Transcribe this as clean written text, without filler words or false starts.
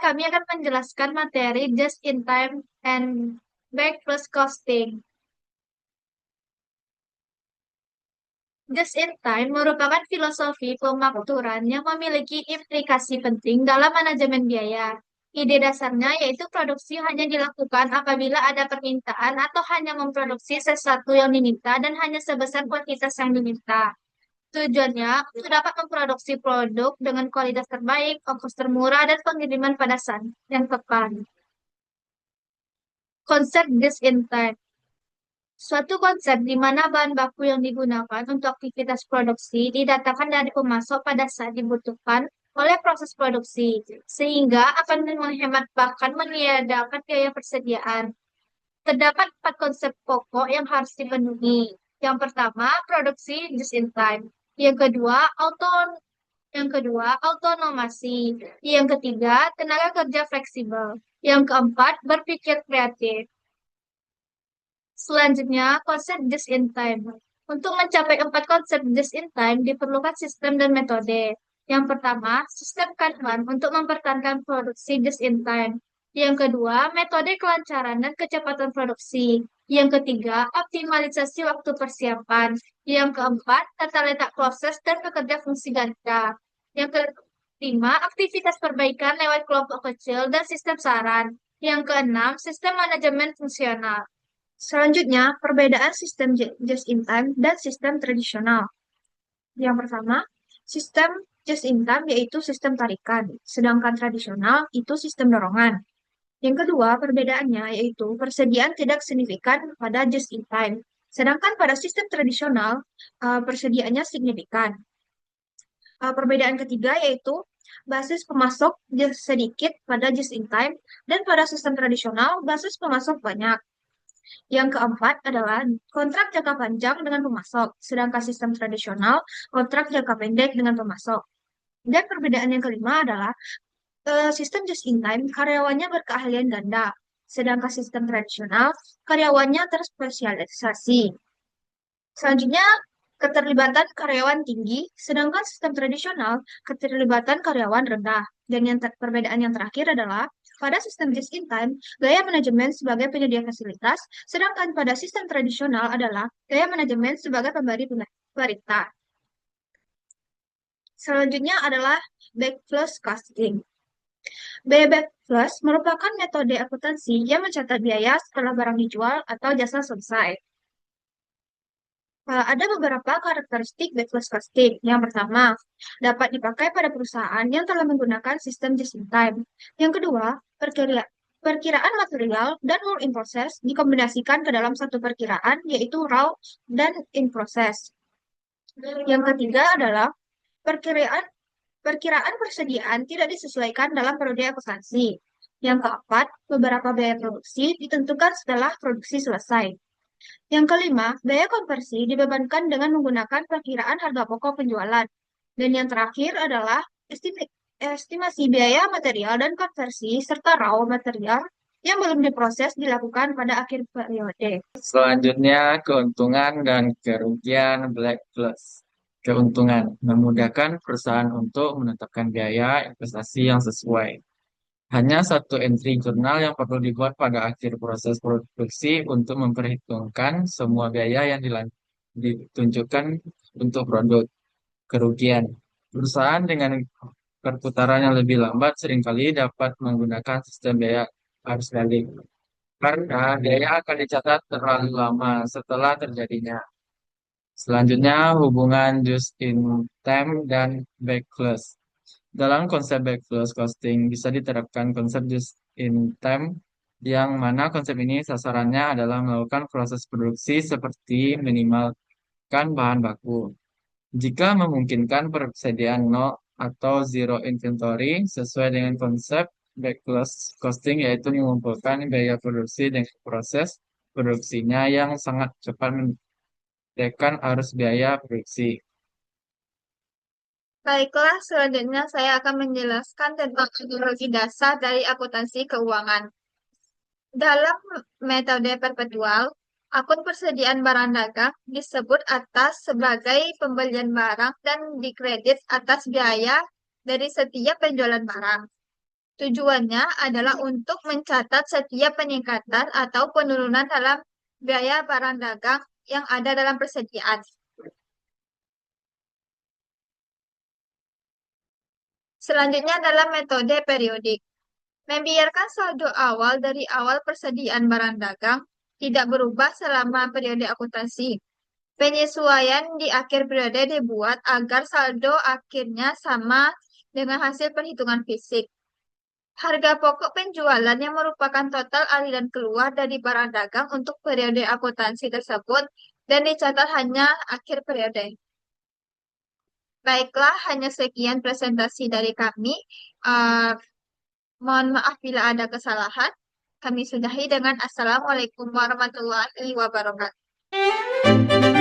kami akan menjelaskan materi just in time and back plus costing. Just in time merupakan filosofi pemakmuran yang memiliki implikasi penting dalam manajemen biaya. Ide dasarnya yaitu produksi hanya dilakukan apabila ada permintaan atau hanya memproduksi sesuatu yang diminta dan hanya sebesar kuantitas yang diminta. Tujuannya untuk dapat memproduksi produk dengan kualitas terbaik, ongkos termurah, dan pengiriman pada saat yang tepat. Konsep just in time. Suatu konsep di mana bahan baku yang digunakan untuk aktivitas produksi didatangkan dari pemasok pada saat dibutuhkan oleh proses produksi, sehingga akan menghemat bahkan meniadakan biaya persediaan. Terdapat 4 konsep pokok yang harus dipenuhi. Yang pertama, produksi just in time. Yang kedua, autonomasi. Yang ketiga, tenaga kerja fleksibel. Yang keempat, berpikir kreatif. Selanjutnya, konsep just in time. Untuk mencapai 4 konsep just in time, diperlukan sistem dan metode. Yang pertama, sistem Kanban untuk mempertahankan produksi just in time. Yang kedua, metode kelancaran dan kecepatan produksi. Yang ketiga, optimalisasi waktu persiapan. Yang keempat, tata letak proses dan pekerja fungsi ganda. Yang kelima, aktivitas perbaikan lewat kelompok kecil dan sistem saran. Yang keenam, sistem manajemen fungsional. Selanjutnya, perbedaan sistem just in time dan sistem tradisional. Yang pertama, sistem just in time yaitu sistem tarikan, sedangkan tradisional itu sistem dorongan. Yang kedua, perbedaannya yaitu persediaan tidak signifikan pada just in time, sedangkan pada sistem tradisional persediaannya signifikan. Perbedaan ketiga yaitu basis pemasok sedikit pada just in time dan pada sistem tradisional basis pemasok banyak. Yang keempat adalah kontrak jangka panjang dengan pemasok, sedangkan sistem tradisional kontrak jangka pendek dengan pemasok. Dan perbedaan yang kelima adalah sistem just in time karyawannya berkeahlian ganda, sedangkan sistem tradisional karyawannya terspesialisasi. Selanjutnya, keterlibatan karyawan tinggi, sedangkan sistem tradisional keterlibatan karyawan rendah. Dan perbedaan yang terakhir adalah pada sistem just in time, gaya manajemen sebagai penyedia fasilitas, sedangkan pada sistem tradisional adalah gaya manajemen sebagai pemberi perintah. Selanjutnya adalah backflow costing. Biaya backflow merupakan metode akuntansi yang mencatat biaya setelah barang dijual atau jasa selesai. Ada beberapa karakteristik backflow costing. Yang pertama, dapat dipakai pada perusahaan yang telah menggunakan sistem just in time. Yang kedua, perkiraan material dan work in process dikombinasikan ke dalam satu perkiraan, yaitu raw dan in process. Yang ketiga adalah perkiraan perkiraan persediaan tidak disesuaikan dalam periode akuntansi. Yang keempat, beberapa biaya produksi ditentukan setelah produksi selesai. Yang kelima, biaya konversi dibebankan dengan menggunakan perkiraan harga pokok penjualan. Dan yang terakhir adalah estimasi biaya material dan konversi serta raw material yang belum diproses dilakukan pada akhir periode. Selanjutnya, keuntungan dan kerugian Black Plus. Keuntungan memudahkan perusahaan untuk menetapkan biaya investasi yang sesuai. Hanya satu entry jurnal yang perlu dibuat pada akhir proses produksi untuk memperhitungkan semua biaya yang ditunjukkan untuk produk. Kerugian. Perusahaan dengan perputaran yang lebih lambat seringkali dapat menggunakan sistem biaya arus balik karena biaya akan dicatat terlalu lama setelah terjadinya. Selanjutnya, hubungan just in time dan backless. Dalam konsep backless costing bisa diterapkan konsep just in time yang mana konsep ini sasarannya adalah melakukan proses produksi seperti minimalkan bahan baku. Jika memungkinkan persediaan nol atau zero inventory sesuai dengan konsep backless costing yaitu mengumpulkan biaya produksi dengan proses produksinya yang sangat cepat mendekatkan arus biaya produksi. Baiklah, selanjutnya saya akan menjelaskan tentang metodologi dasar dari akuntansi keuangan. Dalam metode perpetual, akun persediaan barang dagang disebut atas sebagai pembelian barang dan dikredit atas biaya dari setiap penjualan barang. Tujuannya adalah untuk mencatat setiap peningkatan atau penurunan dalam biaya barang dagang yang ada dalam persediaan. Selanjutnya adalah metode periodik. Membiarkan saldo awal dari awal persediaan barang dagang tidak berubah selama periode akuntansi. Penyesuaian di akhir periode dibuat agar saldo akhirnya sama dengan hasil perhitungan fisik. Harga pokok penjualan yang merupakan total aliran keluar dari barang dagang untuk periode akuntansi tersebut dan dicatat hanya akhir periode. Baiklah, hanya sekian presentasi dari kami. Uh, Mohon maaf bila ada kesalahan. Kami sudahi dengan Assalamualaikum warahmatullahi wabarakatuh.